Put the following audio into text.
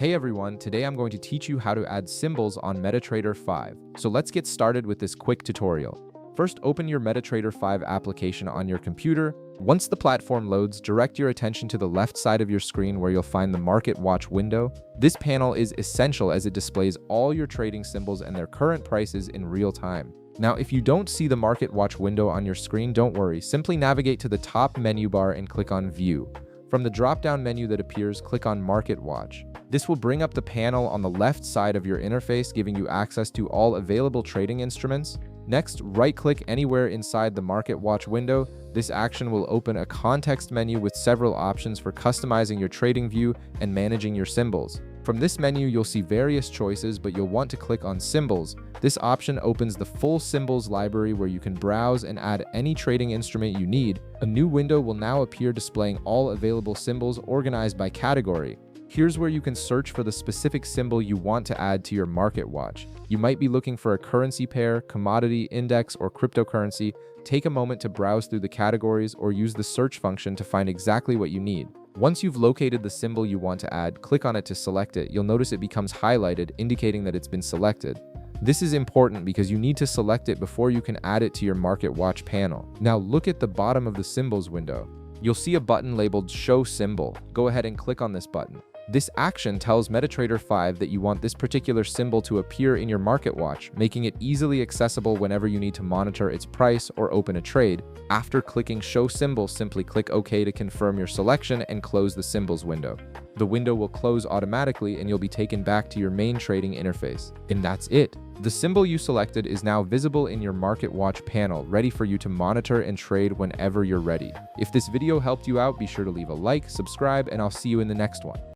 Hey everyone, today I'm going to teach you how to add symbols on Metatrader 5. So let's get started with this quick tutorial. First, open your Metatrader 5 application on your computer. Once the platform loads, direct your attention to the left side of your screen where you'll find the Market Watch window. This panel is essential as it displays all your trading symbols and their current prices in real time. Now, if you don't see the Market Watch window on your screen, don't worry. Simply navigate to the top menu bar and click on View. From the drop-down menu that appears, click on Market Watch. This will bring up the panel on the left side of your interface, giving you access to all available trading instruments. Next, right-click anywhere inside the Market Watch window. This action will open a context menu with several options for customizing your trading view and managing your symbols. From this menu, you'll see various choices, but you'll want to click on Symbols. This option opens the full symbols library where you can browse and add any trading instrument you need. A new window will now appear displaying all available symbols organized by category. Here's where you can search for the specific symbol you want to add to your Market Watch. You might be looking for a currency pair, commodity, index, or cryptocurrency. Take a moment to browse through the categories or use the search function to find exactly what you need. Once you've located the symbol you want to add, click on it to select it. You'll notice it becomes highlighted, indicating that it's been selected. This is important because you need to select it before you can add it to your Market Watch panel. Now look at the bottom of the Symbols window. You'll see a button labeled Show Symbol. Go ahead and click on this button. This action tells Metatrader 5 that you want this particular symbol to appear in your Market Watch, making it easily accessible whenever you need to monitor its price or open a trade. After clicking Show Symbol, simply click OK to confirm your selection and close the Symbols window. The window will close automatically and you'll be taken back to your main trading interface. And that's it. The symbol you selected is now visible in your Market Watch panel, ready for you to monitor and trade whenever you're ready. If this video helped you out, be sure to leave a like, subscribe, and I'll see you in the next one.